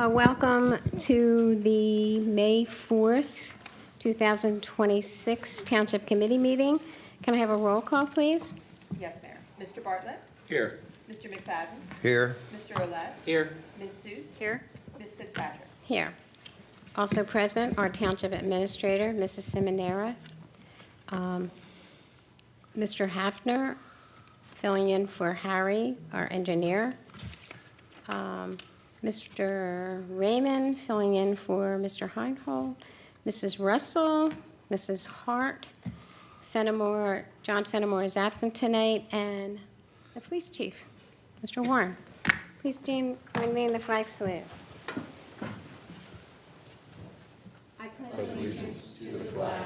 Welcome to the May 4th, 2026 Township Committee meeting. Can I have a roll call, please? Yes, Mayor. Mr. Bartlett? Here. Mr. McFadden? Here. Mr. Olet? Here. Ms. Seuss? Here. Ms. Fitzpatrick? Here. Also present, our Township Administrator, Mrs. Simonera. Mr. Hafner, filling in for Harry, our engineer. Mr. Raymond, filling in for Mr. Heinhold. Mrs. Russell, Mrs. Hart, John Fenimore is absent tonight, and the police chief, Mr. Warren. Please join me in the flag salute. I pledge allegiance to the flag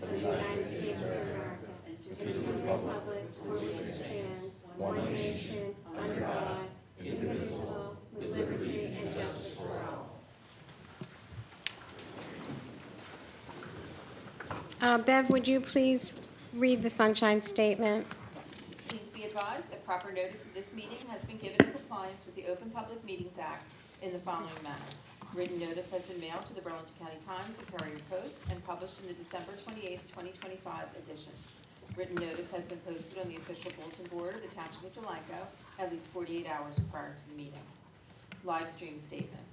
of the United States of America and to the republic for which it stands, one nation, under God, indivisible, with liberty and justice for all. Bev, would you please read the Sunshine Statement? Please be advised that proper notice of this meeting has been given in compliance with the Open Public Meetings Act in the following manner. Written notice has been mailed to the Burlington County Times and Courier Post and published in the December 28, 2025 edition. Written notice has been posted on the official bulletin board of the Township of Delanco at least 48 hours prior to the meeting. Live stream statement.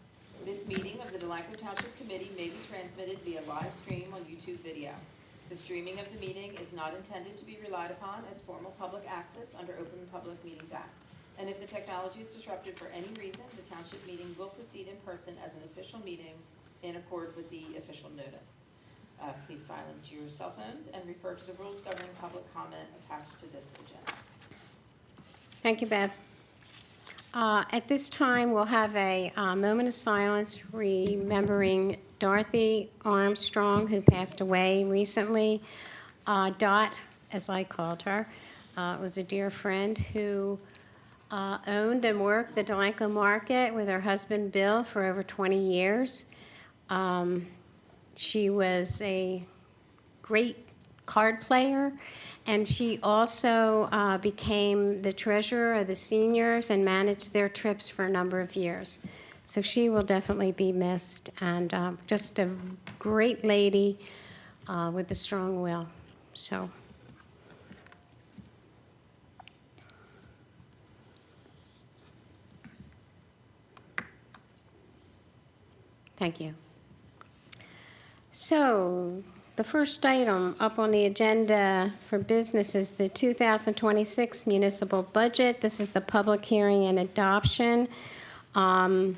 This meeting of the Delanco Township Committee may be transmitted via live stream on YouTube video. The streaming of the meeting is not intended to be relied upon as formal public access under Open Public Meetings Act. And if the technology is disrupted for any reason, the township meeting will proceed in person as an official meeting in accord with the official notice. Please silence your cell phones and refer to the rules governing public comment attached to this agenda. Thank you, Bev. At this time, we'll have a moment of silence remembering Dorothy Armstrong, who passed away recently. Dot, as I called her, was a dear friend who owned and worked the Delanco Market with her husband, Bill, for over 20 years. She was a great card player, and she also became the treasurer of the seniors and managed their trips for a number of years. So she will definitely be missed, and just a great lady with a strong will. So. Thank you. So, the first item up on the agenda for business is the 2026 municipal budget. This is the public hearing and adoption. And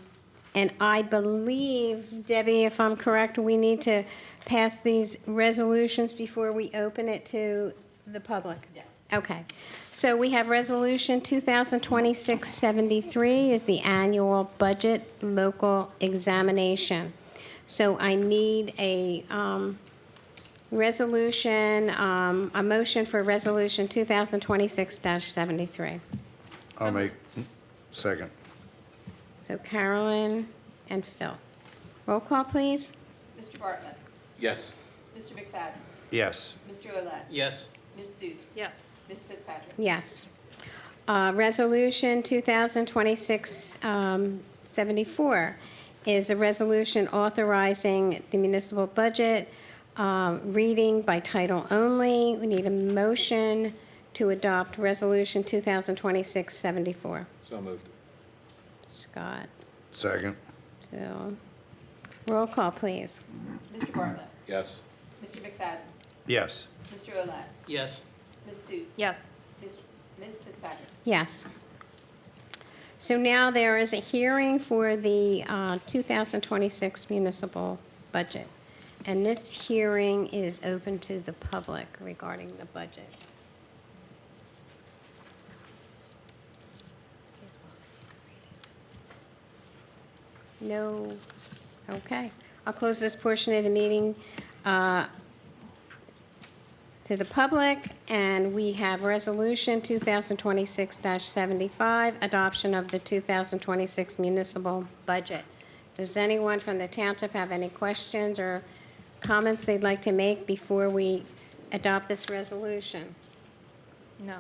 I believe, Debbie, if I'm correct, we need to pass these resolutions before we open it to the public. Yes. Okay. So we have Resolution 2026-73 is the annual budget local examination. So I need a resolution, a motion for Resolution 2026-73. I'll make second. So Carolyn and Phil. Roll call, please. Mr. Bartlett? Yes. Mr. McFadden? Yes. Mr. Olet? Yes. Ms. Seuss? Yes. Ms. Fitzpatrick? Yes. Resolution 2026-74 is a resolution authorizing the municipal budget, reading by title only. We need a motion to adopt Resolution 2026-74. So moved. Scott, Second. Phil. Roll call, please. Mr. Bartlett? Yes. Mr. McFadden? Yes. Mr. Olet? Yes. Ms. Seuss? Yes. Ms. Fitzpatrick? Yes. So now there is a hearing for the 2026 municipal budget. And this hearing is open to the public regarding the budget. No? Okay. I'll close this portion of the meeting to the public, and we have Resolution 2026-75, adoption of the 2026 municipal budget. Does anyone from the township have any questions or comments they'd like to make before we adopt this resolution? No.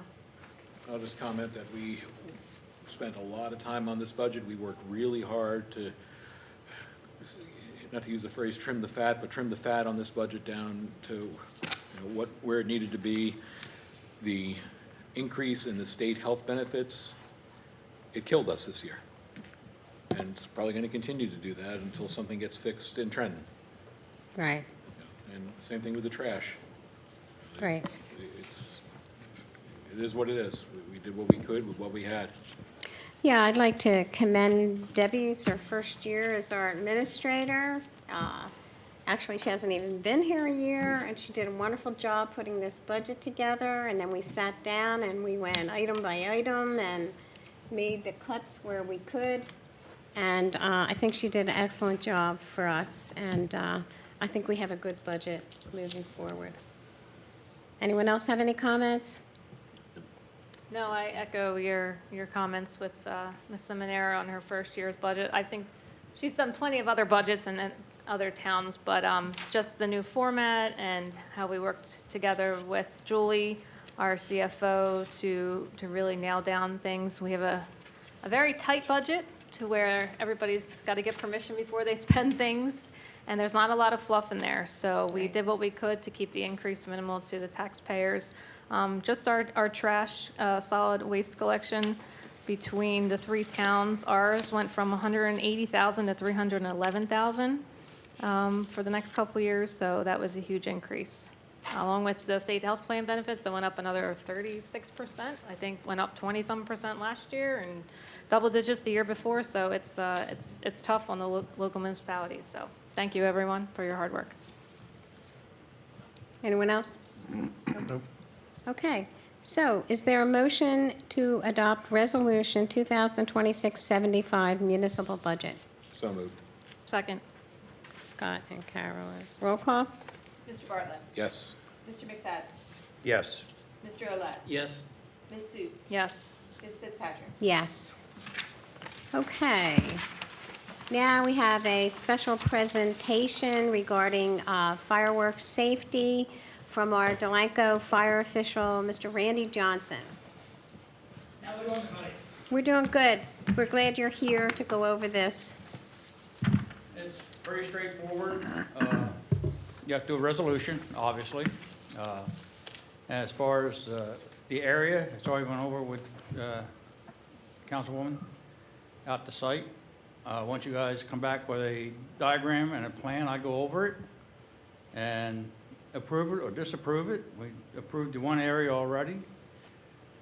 I'll just comment that we spent a lot of time on this budget. We worked really hard to not to use the phrase trim the fat, but trim the fat on this budget down to where it needed to be. The increase in the state health benefits, it killed us this year. And it's probably going to continue to do that until something gets fixed in Trenton. Right, And same thing with the trash. right. It is what it is. We did what we could with what we had. Yeah, I'd like to commend Debbie. It's her first year as our administrator. Actually, she hasn't even been here a year, and she did a wonderful job putting this budget together. And then we sat down and we went item by item and made the cuts where we could. And I think she did an excellent job for us, and I think we have a good budget moving forward. Anyone else have any comments? No, I echo your comments with Ms. Seminara on her first year's budget. I think she's done plenty of other budgets in other towns, but just the new format and how we worked together with Julie, our CFO, to really nail down things. We have a very tight budget to where everybody's got to get permission before they spend things, and there's not a lot of fluff in there. So we did what we could to keep the increase minimal to the taxpayers. Just our trash, solid waste collection between the three towns, ours went from 180,000 to 311,000 for the next couple years, so that was a huge increase. Along with the state health plan benefits, that went up another 36%. I think went up 20-some% last year and double digits the year before. So it's tough on the local municipalities. So thank you everyone for your hard work. Anyone else? Nope. Okay, so is there a motion to adopt Resolution 2026-75 municipal budget? So moved. Second. Scott and Carolyn. Roll call? Mr. Bartlett. Yes. Mr. McFadden. Yes. Mr. Olet. Yes. Ms. Seuss. Yes. Ms. Fitzpatrick. Yes. Okay. Now we have a special presentation regarding fireworks safety from our Delanco fire official, Mr. Randy Johnson. How we doing tonight? We're doing good. We're glad you're here to go over this. It's very straightforward. You have to do a resolution, obviously. As far as the area, it's already went over with Councilwoman out the site. Once you guys come back with a diagram and a plan, I go over it and approve it or disapprove it. We approved the one area already.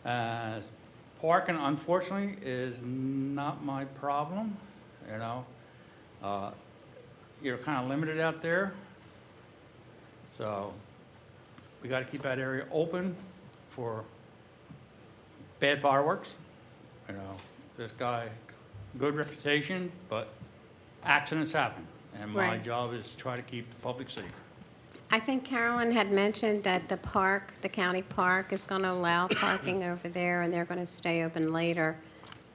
Parking, unfortunately, is not my problem, you know. You're kind of limited out there. So we got to keep that area open for bad fireworks. You know, this guy, good reputation, but accidents happen. And my Right. job is to try to keep the public safe. I think Carolyn had mentioned that the park, the county park, is going to allow parking over there, and they're going to stay open later.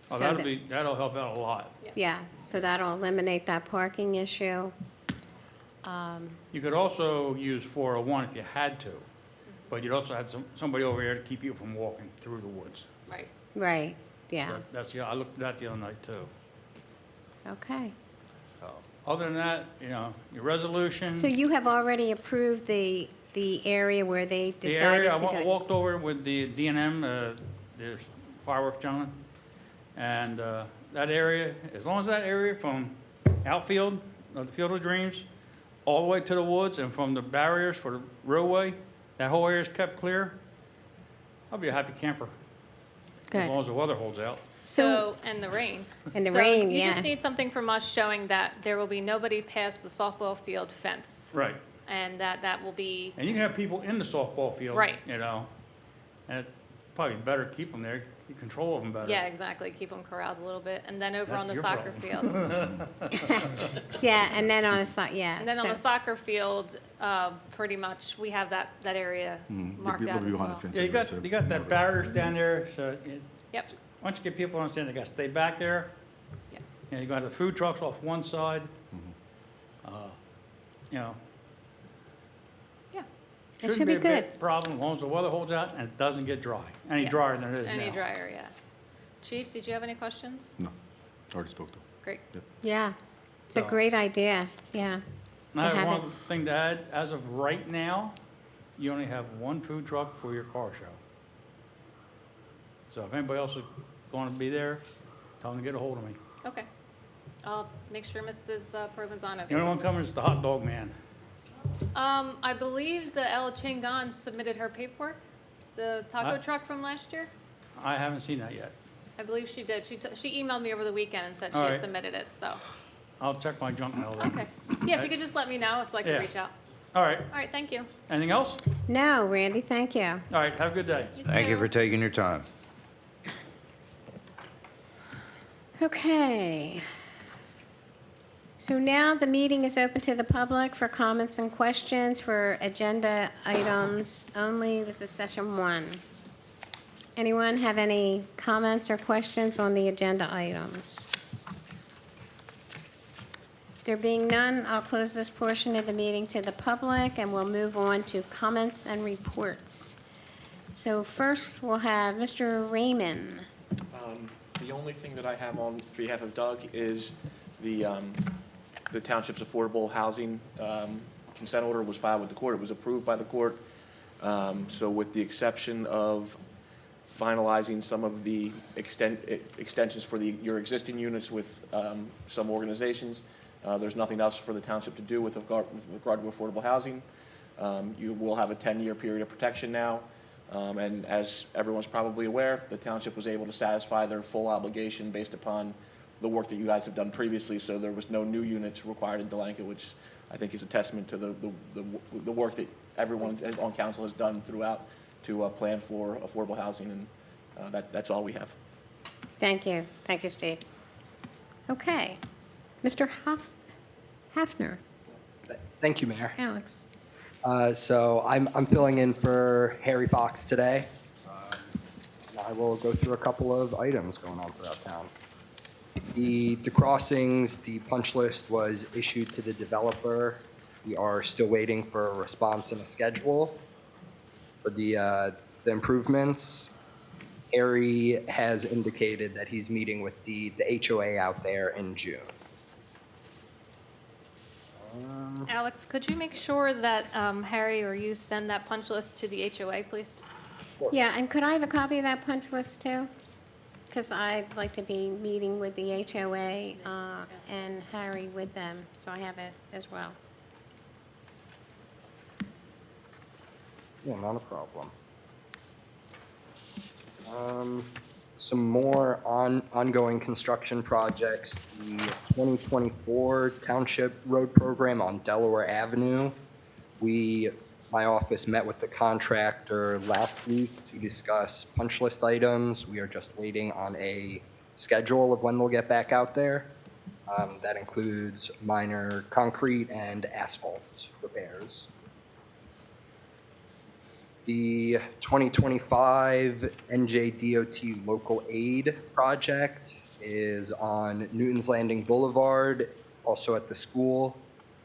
Oh, So that'll help out a lot. yeah, so that'll eliminate that parking issue. You could also use 401 if you had to, but you'd also have somebody over there to keep you from walking through the woods. Right. Right, yeah, I looked at that the other night too. okay. So, other than that, you know, your resolution. So you have already approved the area where they The decided area, to do I it? walked over with the D&M, the fireworks gentleman, and that area, as long as that area from outfield, of the Field of Dreams, all the way to the woods, and from the barriers for the roadway, that whole area is kept clear, I'll be a happy camper, as long Good. as the weather holds out. So, And the rain. And the rain, You yeah. just need something from us showing that there will be nobody past the softball field fence. Right. And that will be, And you can have people in the softball field. Right. You know, and it's probably better to keep them there, keep control of them better. yeah, exactly, keep them corralled a little bit. And then over on the That's your soccer problem. field. yeah, and then on the side, yeah. And then on so- the soccer field, pretty much, we have that area marked out as well. Yeah, you got that barriers down there, so Yep, once you get people to understand, they got to stay back there. Yep. And you got the food trucks off one side. You know, yeah. It should shouldn't be a good. big problem as long as the weather holds out and it doesn't get dry, any Yes. drier than it is now. Any drier, yeah. Chief, did you have any questions? No, already spoke to. Great. Yeah, It's a So- great idea, yeah. I to have have one thing to add. As of right now, you only have one food truck for your car show. So if anybody else is going to be there, tell them to get a hold of me. Okay. I'll make sure Mrs. Provenzano The gets only one coming is the hot dog man. I believe the El Chingon submitted her paperwork, the taco I- truck from last year. I haven't seen that yet. I believe she did. She emailed me over the weekend and said she All had right. submitted it, so. I'll check my junk mail then. Okay. Yeah, if you could just let me know so I can Yeah. reach out. All right. All right, thank you. Anything else? No, Randy, thank you. All right, have a good day. Thank you too. for taking your time. Okay. So now the meeting is open to the public for comments and questions for agenda items only. This is session 1. Anyone have any comments or questions on the agenda items? There being none, I'll close this portion of the meeting to the public, and we'll move on to comments and reports. So first, we'll have Mr. Raymond. The only thing that I have on behalf of Doug is the township's affordable housing consent order was filed with the court. It was approved by the court. So with the exception of finalizing some of the extensions for your existing units with some organizations, there's nothing else for the township to do with regard to affordable housing. You will have a 10-year period of protection now. And as everyone's probably aware, the township was able to satisfy their full obligation based upon the work that you guys have done previously. So there was no new units required in Delanco, which I think is a testament to the work that everyone on council has done throughout to plan for affordable housing. And that's all we have. Thank you. Thank you, Steve. Okay. Mr. Hafner. Thank you, Mayor. Alex. So I'm filling in for Harry Fox today. I will go through a couple of items going on throughout town. The crossings, the punch list was issued to the developer. We are still waiting for a response and a schedule for the improvements. Harry has indicated that he's meeting with the HOA out there in June. Alex, could you make sure that Harry or you send that punch list to the HOA, please? Yeah, and could I have a copy of that punch list too? Because I'd like to be meeting with the HOA and Harry with them, so I have it as well. Yeah, not a problem. Some more ongoing construction projects. The 2024 Township Road Program on Delaware Avenue. My office met with the contractor last week to discuss punch list items. We are just waiting on a schedule of when they'll get back out there. That includes minor concrete and asphalt repairs. The 2025 NJDOT Local Aid Project is on Newton's Landing Boulevard, also at the school.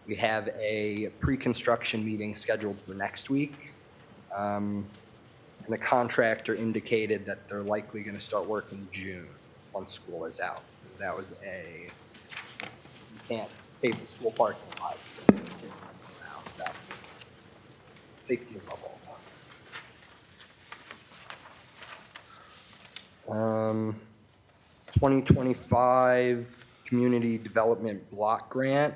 We have a pre-construction meeting scheduled for next week. And the contractor indicated that they're likely going to start work in June once school is out. That was you can't pave the school parking lot. So, safety above all. 2025 Community Development Block Grant.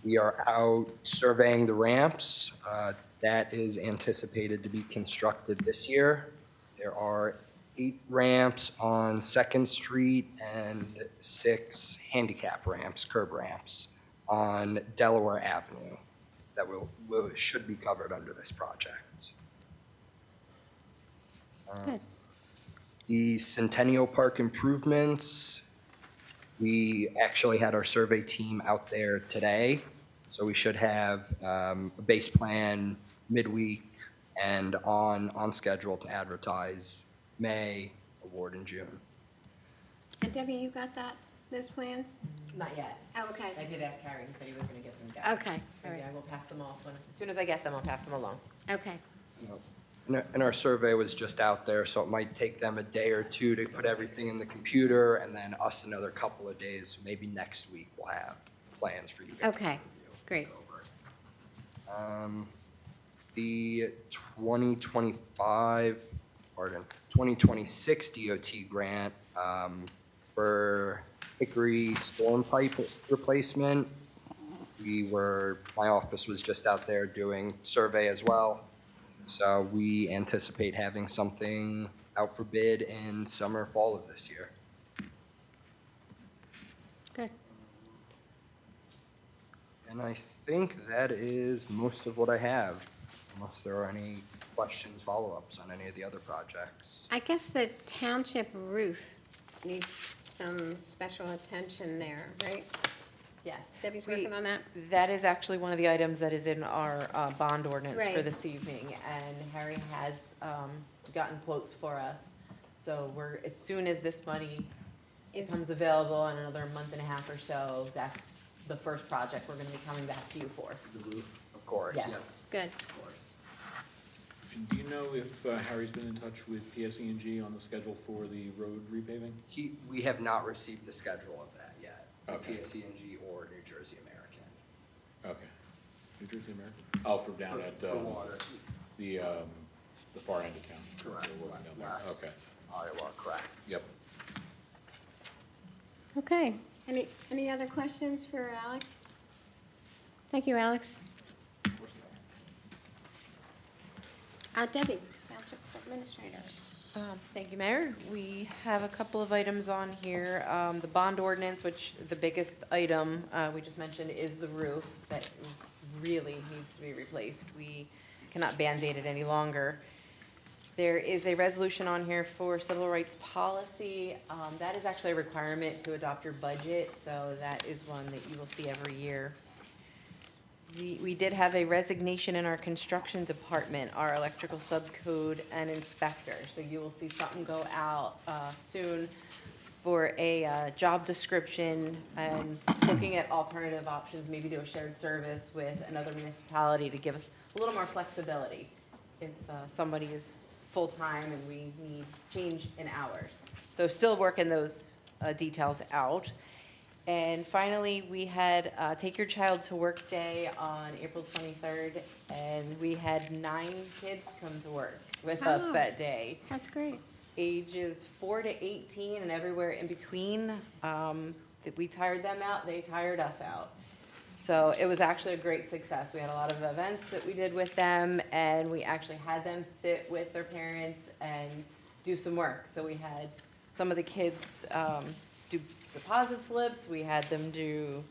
We are out surveying the ramps. That is anticipated to be constructed this year. There are 8 ramps on 2nd Street and 6 handicap ramps, curb ramps, on Delaware Avenue that should be covered under this project. Good. The Centennial Park improvements, we actually had our survey team out there today, so we should have a base plan midweek and on schedule to advertise May, award in June. And Debbie, you got those plans? Not yet. Oh, okay. I did ask Harry, he said he was gonna get them together. Okay, So sorry. yeah, I will pass them off as soon as I get them, I'll pass them along. Okay. And our survey was just out there, so it might take them a day or two to put everything in the computer, and then us another couple of days. Maybe next week we'll have plans for you guys. to Okay, review. great. The 2026 DOT grant for Hickory storm pipe replacement. My office was just out there doing survey as well. So we anticipate having something out for bid in summer, fall of this year. Good. And I think that is most of what I have, unless there are any questions, follow-ups on any of the other projects. I guess the township roof needs some special attention there, right? Yes. Debbie's We- working on that? That is actually one of the items that is in our bond ordinance for Right. this evening, and Harry has gotten quotes for us. So as soon as this money becomes available in another month and a half or so, that's the first project we're gonna be coming back to you for. The roof, of course, Yes. yes, Good. of course. And do you know if Harry's been in touch with PSE&G on the schedule for the road repaving? We have not received the schedule of that yet, for Okay. PSE&G or New Jersey American. Okay. New Jersey American? Oh, from down at For water. the far end of town? Correct. They're working down there. West Okay. Iowa, correct. Yep. Okay. Any other questions for Alex? Thank you, Alex. Debbie, Township Administrator. Thank you, Mayor. We have a couple of items on here. The bond ordinance, which the biggest item we just mentioned is the roof that really needs to be replaced. We cannot Band-Aid it any longer. There is a resolution on here for civil rights policy. That is actually a requirement to adopt your budget, so that is one that you will see every year. We did have a resignation in our construction department, our electrical subcode and inspector. So you will see something go out soon for a job description and looking at alternative options, maybe do a shared service with another municipality to give us a little more flexibility if somebody is full-time and we need change in hours. So still working those details out. And finally, we had Take Your Child to Work Day on April 23rd, and we had 9 kids come to work with us Oh. that day. That's great. Ages 4 to 18 and everywhere in between. We tired them out, they tired us out. So it was actually a great success. We had a lot of events that we did with them, and we actually had them sit with their parents and do some work. So we had some of the kids do deposit slips, we had them do,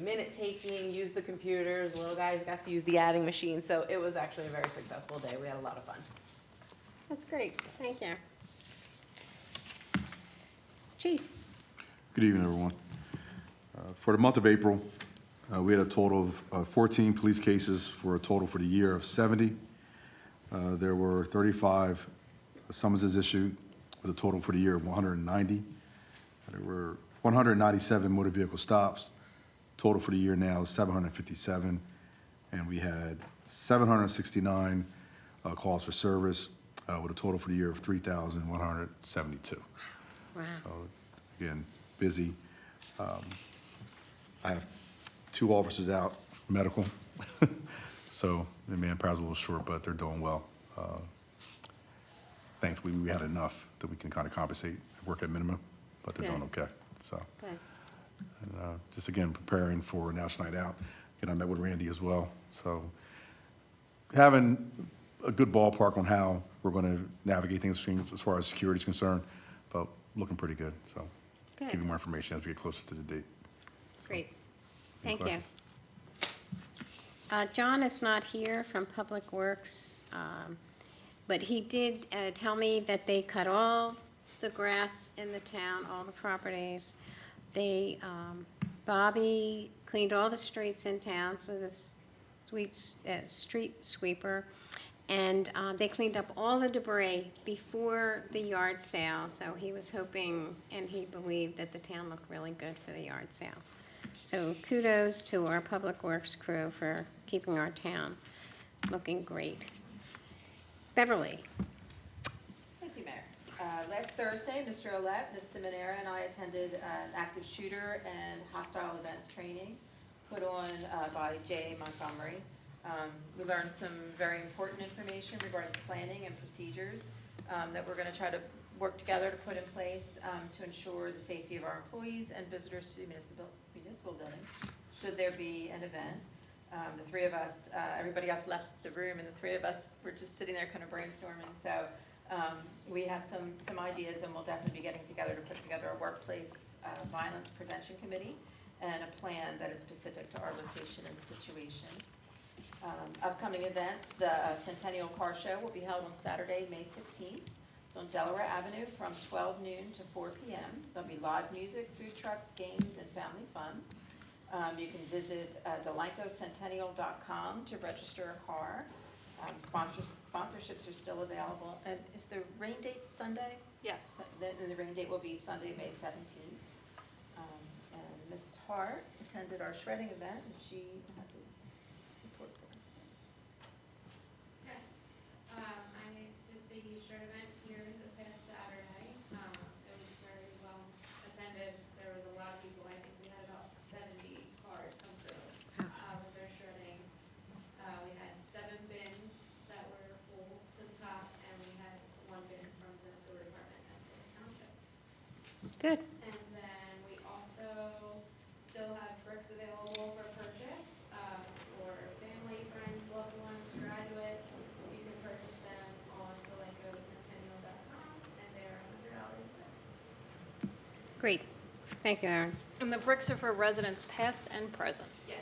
minute taking, use the computers, little guys got to use the adding machine, so it was actually a very successful day, we had a lot of fun. That's great. Thank you. Chief? Good evening, everyone. For the month of April, we had a total of 14 police cases for a total for the year of 70. There were 35 summonses issued with a total for the year of 190. There were 197 motor vehicle stops, total for the year now is 757. And we had 769 calls for service with a total for the year of 3,172. Wow. So, again, busy. I have 2 officers out, medical. So the manpower's a little short, but they're doing well. Thankfully, we had enough that we can kind of compensate, work at minimum, but they're doing okay, so. Good. And just again, preparing for National Night Out. Again, I met with Randy as well, so having a good ballpark on how we're going to navigate things as far as security is concerned, but looking pretty good, so. Good. Give you more information as we get closer to the date. Great. Any Thank you. questions? John is not here from Public Works, but he did tell me that they cut all the grass in the town, all the properties. They, Bobby cleaned all the streets in town with a street sweeper, and they cleaned up all the debris before the yard sale, so he was hoping and he believed that the town looked really good for the yard sale. So kudos to our Public Works crew for keeping our town looking great. Beverly. Thank you, Mayor. Last Thursday, Mr. Olet, Ms. Simonera, and I attended an active shooter and hostile events training put on by J.A. Montgomery. We learned some very important information regarding planning and procedures that we're going to try to work together to put in place to ensure the safety of our employees and visitors to the municipal building, should there be an event. The three of us, everybody else left the room, and the three of us were just sitting there kind of brainstorming. So we have some ideas, and we'll definitely be getting together to put together a workplace violence prevention committee and a plan that is specific to our location and situation. Upcoming events, the Centennial Car Show will be held on Saturday, May 16th. It's on Delaware Avenue from 12 noon to 4 p.m. There'll be live music, food trucks, games, and family fun. You can visit DelancoCentennial.com to register a car. Sponsorships are still available. And is the rain date Sunday? Yes. And the rain date will be Sunday, May 17th. And Mrs. Hart attended our shredding event, and she has a report for us. Yes, I did the shred event here this past Saturday. It was very well attended. There was a lot of people. I think we had about 70 cars come through with their shredding. We had 7 bins that were full to the top, and we had 1 bin from the sewer department at the township. Good. And then we also still have bricks available for purchase for family, friends, loved ones, graduates. You can purchase them on DelancoCentennial.com, and they're $100 a bit. Great. Thank you, Aaron. And the bricks are for residents past and present. Yes.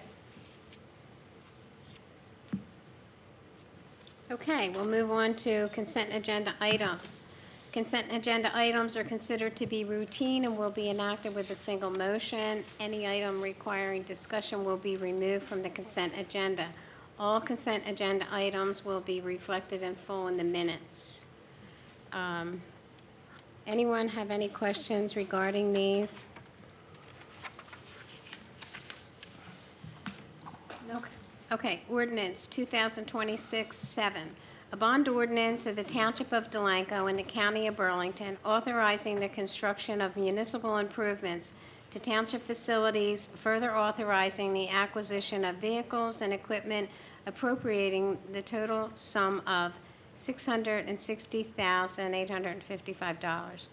Okay, we'll move on to consent agenda items. Consent agenda items are considered to be routine and will be enacted with a single motion. Any item requiring discussion will be removed from the consent agenda. All consent agenda items will be reflected in full in the minutes. Anyone have any questions regarding these? Okay, ordinance 2026-7, a bond ordinance of the Township of Delanco and the County of Burlington authorizing the construction of municipal improvements to township facilities, further authorizing the acquisition of vehicles and equipment appropriating the total sum of $660,855.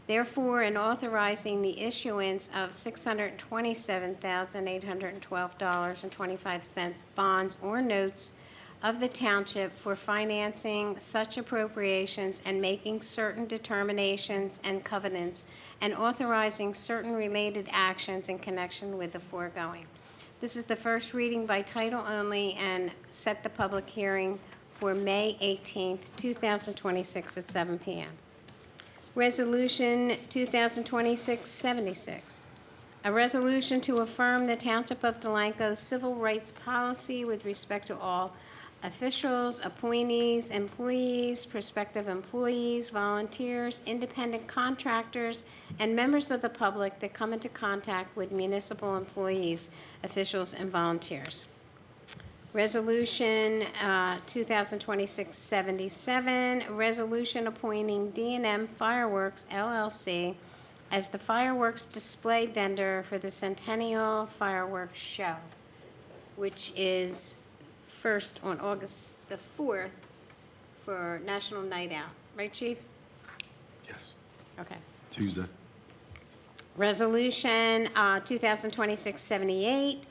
Therefore, in authorizing the issuance of $627,812.25 bonds or notes of the township for financing such appropriations and making certain determinations and covenants, and authorizing certain related actions in connection with the foregoing. This is the first reading by title only, and set the public hearing for May 18th, 2026 at 7 p.m. Resolution 2026-76, a resolution to affirm the Township of Delanco's civil rights policy with respect to all officials, appointees, employees, prospective employees, volunteers, independent contractors, and members of the public that come into contact with municipal employees, officials, and volunteers. Resolution 2026-77, resolution appointing D&M Fireworks LLC as the fireworks display vendor for the Centennial Fireworks Show, which is first on August the 4th for National Night Out. Right, Chief? Yes. Okay. Tuesday. Resolution 2026-78,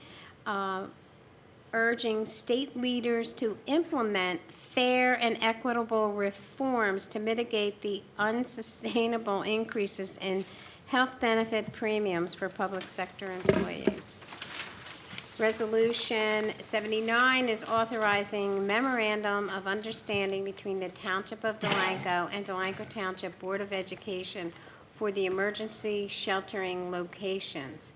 urging state leaders to implement fair and equitable reforms to mitigate the unsustainable increases in health benefit premiums for public sector employees. Resolution 79 is authorizing memorandum of understanding between the Township of Delanco and Delanco Township Board of Education for the emergency sheltering locations.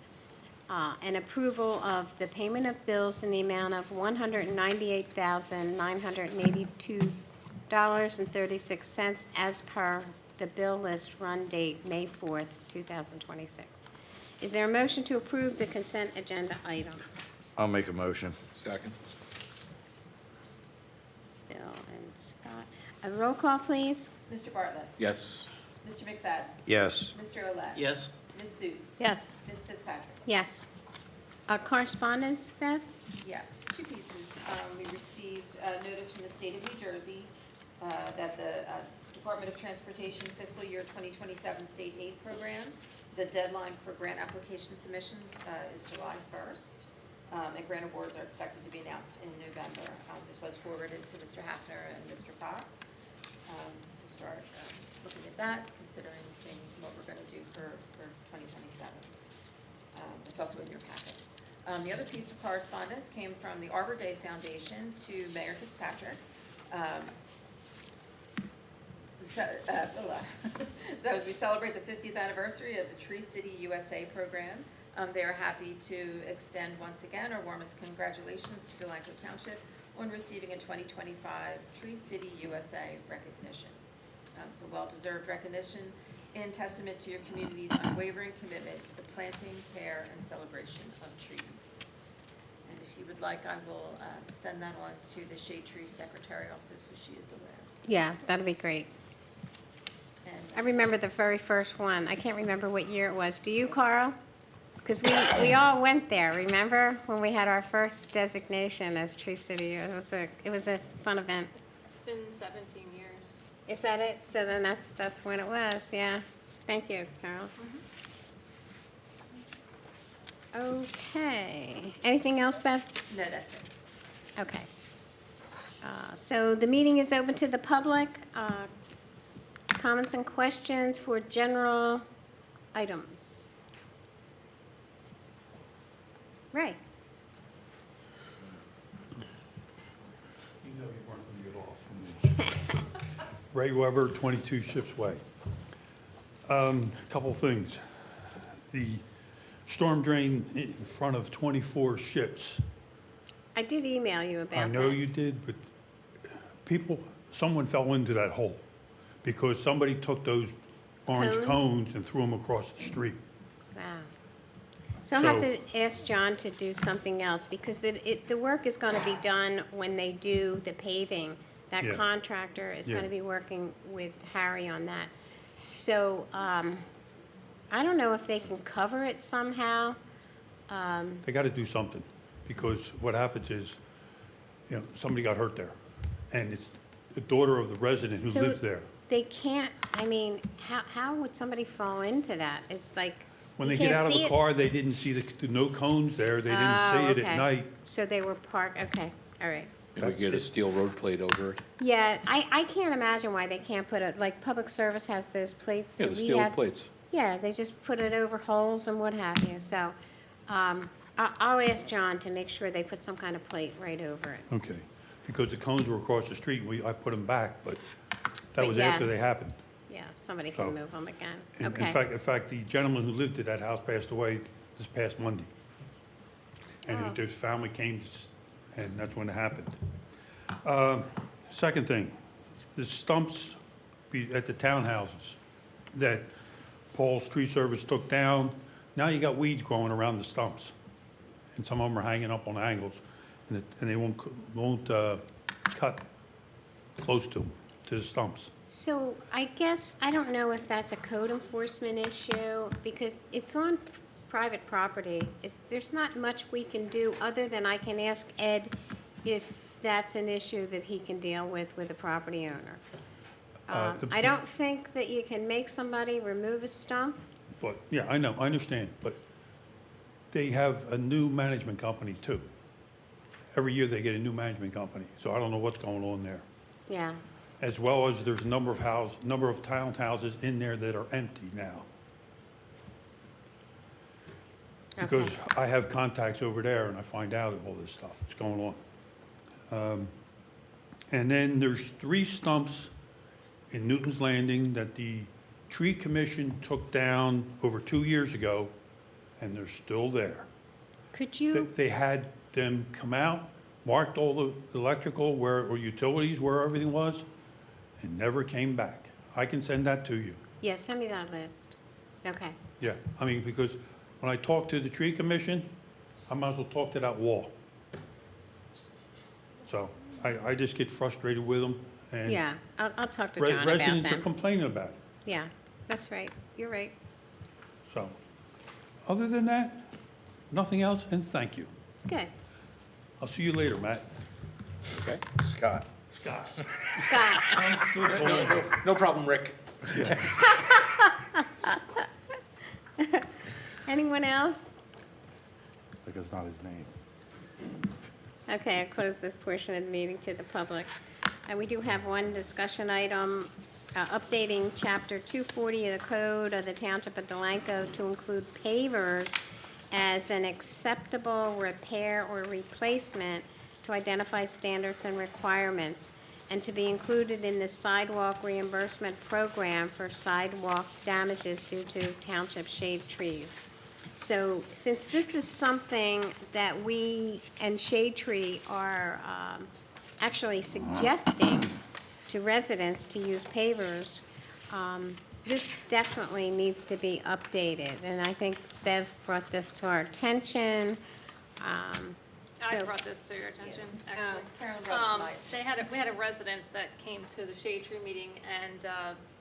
And approval of the payment of bills in the amount of $198,982.36 as per the bill list run date May 4th, 2026. Is there a motion to approve the consent agenda items? I'll make a motion. Second. Bill and Scott. A roll call, please. Mr. Bartlett. Yes. Mr. McFadden. Yes. Mr. Olet. Yes. Ms. Seuss. Yes. Ms. Fitzpatrick. Yes. Correspondence, Bev? Yes, two pieces. We received notice from the state of New Jersey that the Department of Transportation fiscal year 2027 state aid program, the deadline for grant application submissions is July 1st, and grant awards are expected to be announced in November. This was forwarded to Mr. Hafner and Mr. Fox to start looking at that, considering seeing what we're going to do for 2027. It's also in your packets. The other piece of correspondence came from the Arbor Day Foundation to Mayor Fitzpatrick. So as we celebrate the 50th anniversary of the Tree City USA program, they are happy to extend once again our warmest congratulations to Delanco Township on receiving a 2025 Tree City USA recognition. It's a well-deserved recognition in testament to your community's unwavering commitment to the planting, care, and celebration of trees. And if you would like, I will send that on to the Shade Tree Secretary also, so she is aware. Yeah, that'd be great. And I remember the very first one. I can't remember what year it was. Do you, Carl? Because we all went there, remember? When we had our first designation as Tree City. It was a fun event. It's been 17 years. Is that it? So then that's when it was, yeah. Thank you, Carol. Okay. Anything else, Bev? no, that's it. Okay. So the meeting is open to the public. Comments and questions for general items? Ray? You know you weren't going to get off from me. Ray Weber, 22 Ships Way. Couple things. The storm drain in front of 24 ships. I did email you about that. I know you did, but someone fell into that hole because somebody took those orange cones and threw them across the street. Wow. So I'll have So- to ask John to do something else, because the work is gonna be done when they do the paving. That Yeah. contractor is Yeah. gonna be working with Harry on that. So, I don't know if they can cover it somehow. They got to do something because what happens is, somebody got hurt there. And it's the daughter of the resident who So lives there. They can't, I mean, how would somebody fall into that? It's like, When you they get can't out of see the it. car, they didn't see the no cones there. They didn't Oh, see it okay. at night. So they were parked, okay, all right. And we get a steel road plate over it. Yeah, I can't imagine why they can't put it, like, Public Service has those plates. Yeah, and the we steel have- plates. Yeah, they just put it over holes and what have you, so, I'll ask John to make sure they put some kind of plate right over it. Okay, because the cones were across the street, I put them back, but that But was yeah. after they happened. Yeah, somebody So- can move them again, In okay. fact, the gentleman who lived at that house passed away this past Monday. Oh. And his family came, and that's when it happened. Second thing, the stumps at the townhouses that Paul's Tree Service took down, now you got weeds growing around the stumps. And some of them are hanging up on angles, and they won't cut close to the stumps. So I guess, I don't know if that's a code enforcement issue, because it's on private property. There's not much we can do, other than I can ask Ed if that's an issue that he can deal with the property owner. I don't think that you can make somebody remove a stump. But, yeah, I know, I understand, but they have a new management company too. Every year they get a new management company, so I don't know what's going on there. Yeah, As well as there's a number of townhouses in there that are empty now. Because okay. I have contacts over there and I find out all this stuff that's going on. And then there's 3 stumps in Newton's Landing that the Tree Commission took down over 2 years ago, and they're still there. Could you, They had them come out, marked all the electrical or utilities where everything was, and never came back. I can send that to you. yeah, send me that list. Okay, Yeah, I mean, because when I talk to the Tree Commission, I might as well talk to that wall. So I just get frustrated with them, And Yeah, I'll talk to John about Residents are that. complaining about it. Yeah, that's right. You're right. So, other than that, nothing else, and thank you. Good. I'll see you later, Matt. Okay? Scott. Scott. Scott, No problem, Rick. anyone else? Like that's not his name. Okay, I'll close this portion of the meeting to the public. We do have one discussion item, updating Chapter 240 of the Code of the Township of Delanco to include pavers as an acceptable repair or replacement to identify standards and requirements, and to be included in the sidewalk reimbursement program for sidewalk damages due to township shade trees. So since this is something that we and Shade Tree are actually suggesting to residents to use pavers, this definitely needs to be updated. And I think Bev brought this to our attention. I So- brought this to your attention, actually. Carolyn brought it tonight. We had a resident that came to the Shade Tree meeting, and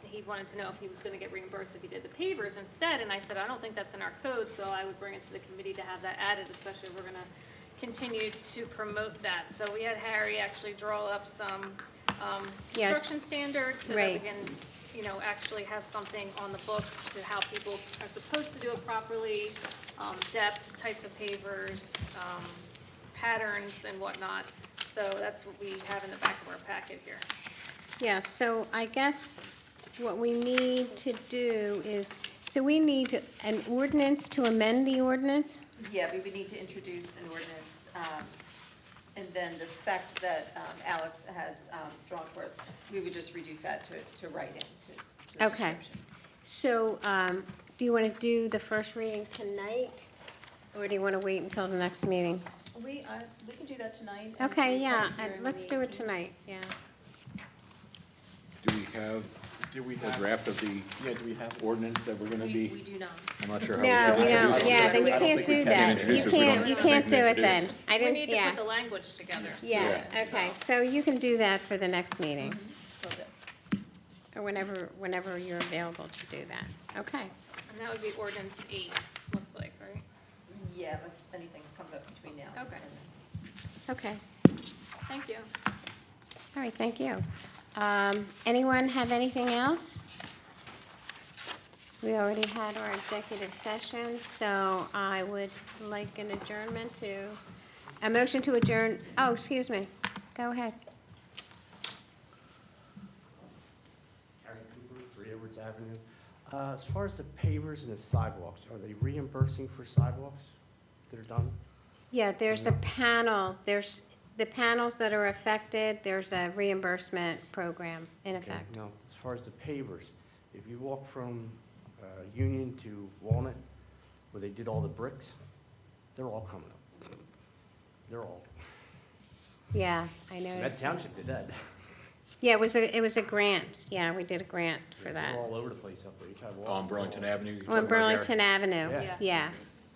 he wanted to know if he was gonna get reimbursed if he did the pavers instead, and I said, I don't think that's in our code, so I would bring it to the committee to have that added, especially if we're gonna continue to promote that. So we had Harry actually draw up some Yes. construction standards, so that we Right. can, actually have something on the books to how people are supposed to do it properly, depth, types of pavers, patterns and whatnot. So that's what we have in the back of our packet here. Yeah, so I guess what we need to do is, so we need an ordinance to amend the ordinance? Yeah, we would need to introduce an ordinance, and then the specs that Alex has drawn for us, we would just reduce that to writing, to the Okay. description. So, do you want to do the first reading tonight, or do you want to wait until the next meeting? We can do that tonight. and Okay, do a yeah, public hearing on let's the do it 18th. tonight, yeah. Do we have a draft of the do we have? ordinance that we're gonna We be? do not. I'm not sure how. No, we can don't, introduce it. yeah, then you I don't can't think we do can that. introduce You it if we can't, don't you have can't do anything it to then. introduce. I We didn't, need to yeah. put the language together. Yes, okay, so you can do that for the next meeting, Will do. or whenever you're available to do that, okay. And that would be ordinance 8, looks like, right? Yeah, unless anything comes up between now. and Okay. then. Okay, Thank you. all right, thank you. Anyone have anything else? We already had our executive session, so I would like an adjournment a motion to adjourn, oh, excuse me, go ahead. Gary Cooper, 3 Edwards Avenue. As far as the pavers and the sidewalks, are they reimbursing for sidewalks that are done? Yeah, there's a panel, there's the panels that are affected, there's a reimbursement program in effect. Now, as far as the pavers, if you walk from Union to Walnut, where they did all the bricks, they're all coming up. They're all, Yeah, I and that noticed. township did that. Yeah, it was a grant, yeah, we did a grant for that. They're all over the place up there. You try to walk. On Burlington Avenue? you're talking On about, Gary? Burlington Avenue, Yeah. yeah.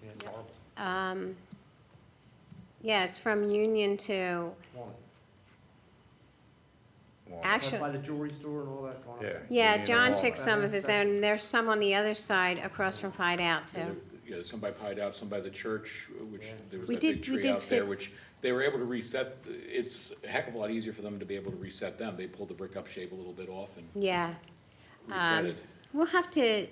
Yeah, it's horrible. Yeah, it's from Union to, Walnut. actually, By the jewelry store and all that going on. Yeah. yeah, Union John Mall. took some of his own, and there's some on the other side across from Pied Out Yeah, too. yeah, some by Pied Out, some by the church, which, Yeah. there was We that did- big we tree did out there, fix- which they were able to reset. It's a heck of a lot easier for them to be able to reset them. They pulled the brick up, shave a little bit off, and Yeah. reset it. We'll have to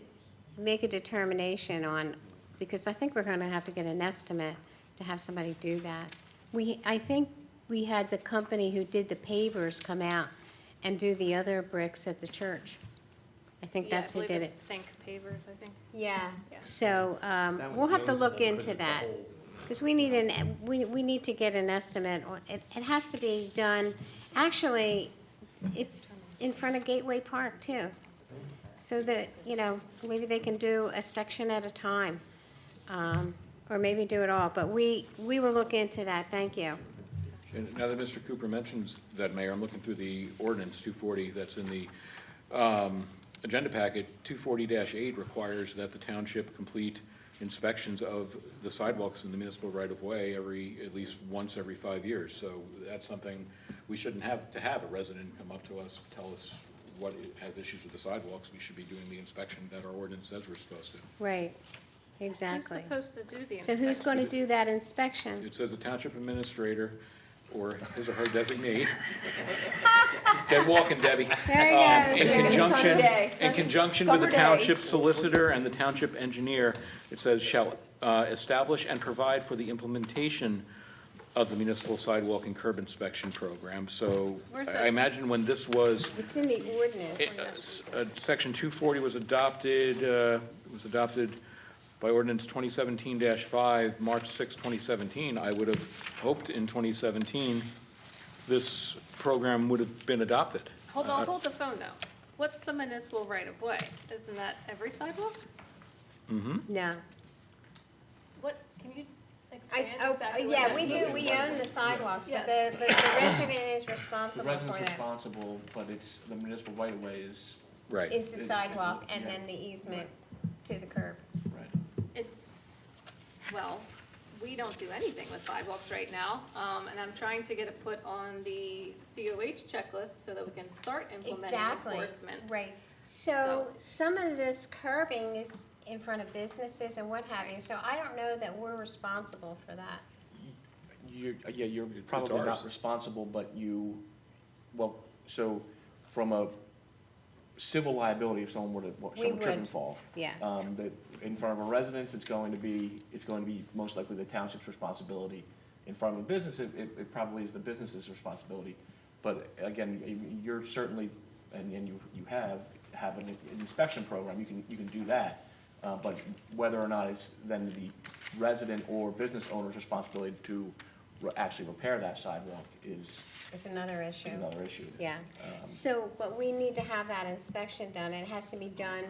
make a determination on, because I think we're gonna have to get an estimate to have somebody do that. I think we had the company who did the pavers come out and do the other bricks at the church. I think Yeah, that's who did I believe it. it's Think Pavers, I think. Yeah. Yeah. So, That was we'll have to Jones, look though, into because it's the that. whole- Because we need to get an estimate, on it has to be done, actually, it's in front of Gateway Park too. So that, maybe they can do a section at a time, or maybe do it all, but we will look into that, thank you. And now that Mr. Cooper mentions that, Mayor, I'm looking through the ordinance 240 that's in the agenda packet. 240-8 requires that the township complete inspections of the sidewalks in the municipal right-of-way at least once every 5 years. So that's something we shouldn't have to have a resident come up to us, tell us what have issues with the sidewalks. We should be doing the inspection that our ordinance says we're supposed to. Right, Who's exactly. supposed to do the So inspection? who's going to do that inspection? It says the township administrator or his or her designee. Get walking, Debbie. There you go. In Yeah. conjunction, Sunny day. in conjunction with the Summer day. township solicitor and the township engineer, it says shall establish and provide for the implementation of the municipal sidewalk and curb inspection program. So Where's I this? imagine when this was, It's in the ordinance. Section 240 was adopted by ordinance 2017-5, March 6, 2017. I would have hoped in 2017, this program would have been adopted. Hold on, hold the phone though. What's the municipal right-of-way? Isn't that every sidewalk? No. What, can you expand Oh, exactly what yeah, that we means? do, we own the sidewalks, but Yeah. the resident is The responsible resident's for that. responsible, but it's, the municipal right-of-way is, Right. Is the Is- sidewalk and yeah. then the easement to the curb. right. It's, well, we don't do anything with sidewalks right now, and I'm trying to get it put on the COH checklist so that we can start implementing Exactly, enforcement. right. So some of this curbing is in front of businesses and what have you, so I don't know that we're responsible for that. You're probably ours. not responsible, but well, so from a civil liability, if someone were to, someone trip and would. fall. Yeah. That in front of a residence, it's going to be most likely the township's responsibility. In front of a business, it probably is the business's responsibility. But again, you're certainly, and you have an inspection program, you can do that. But whether or not it's then the resident or business owner's responsibility to actually repair that sidewalk is It's another issue. another issue. Yeah, so, but we need to have that inspection done, it has to be done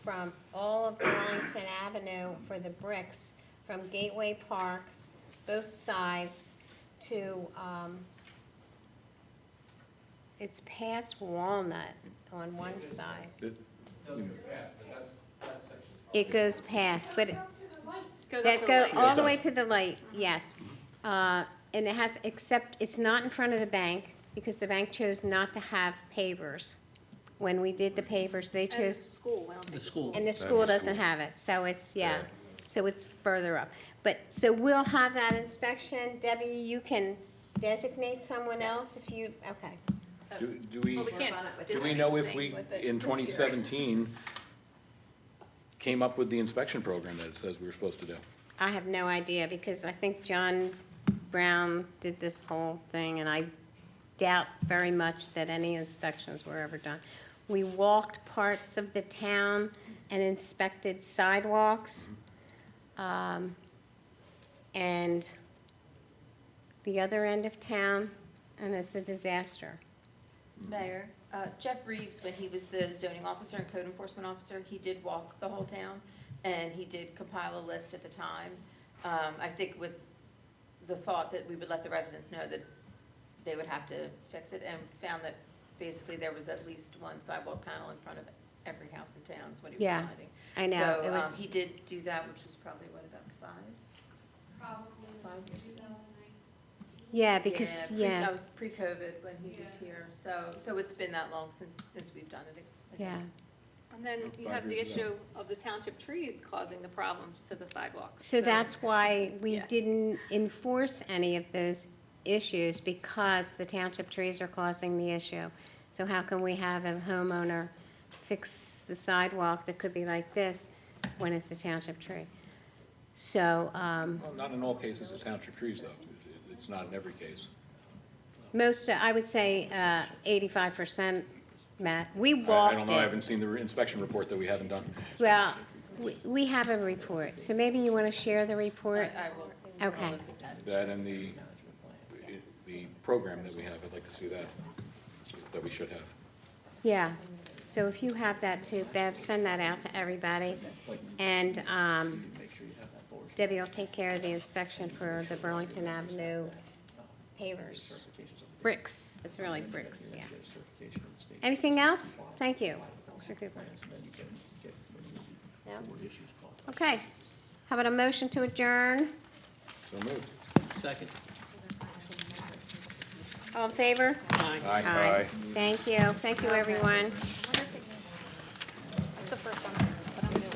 from all of Burlington Avenue for the bricks, from Gateway Park, both sides, to, it's past Walnut on one side. It goes past, but, Goes up let's to go light. all it the way does. to the light, yes. And it has, except, it's not in front of the bank, because the bank chose not to have pavers. When we did the pavers, they And chose, school, I don't think. school. and the school doesn't have it, so it's, yeah, so it's further up. But, so we'll have that inspection, Debbie, you can designate someone else if you, okay. Do we? Well, we can't Do do we know if anything we, with it in this year. 2017, came up with the inspection program that it says we were supposed to do? I have no idea, because I think John Brown did this whole thing, and I doubt very much that any inspections were ever done. We walked parts of the town and inspected sidewalks, and the other end of town, and it's a disaster. Mayor, Jeff Reeves, when he was the zoning officer and code enforcement officer, he did walk the whole town, and he did compile a list at the time. I think with the thought that we would let the residents know that they would have to fix it, and found that basically there was at least one sidewalk panel in front of every house in town, is what he was Yeah, finding. I know, So, it was- he did do that, which was probably, what, about 5 years ago? Yeah, because, yeah, That was pre-COVID when he was here, so it's been that long since we've done it. yeah. And then you 5 have the years ago. issue of the township trees causing the problems to the sidewalks. So that's why we Yeah. didn't enforce any of those issues, because the township trees are causing the issue. So how can we have a homeowner fix the sidewalk that could be like this when it's a township tree? So, Well, not in all cases, it's township trees, though. It's not in every case. most, I would say 85%, Matt. We I don't walked know, I it. haven't seen the inspection report that we haven't done. Well, we have a report, so maybe you want to share the I report? will. Okay. I'll look at that. That and the program that we have, I'd like to see that we should have. Yeah, so if you have that too, Bev, send that out to everybody. And Debbie will take care of the inspection for the Burlington Avenue pavers. Bricks, it's really bricks, yeah. Anything else? Thank you, Mr. Cooper. No? Okay, how about a motion to adjourn? So moved. Second. All in favor? Aye. Thank you. Thank you, everyone. That's the first one. But I'm doing it.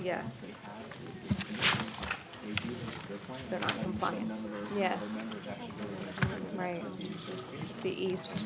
Yeah. They're not in compliance. Yeah. Right. See east.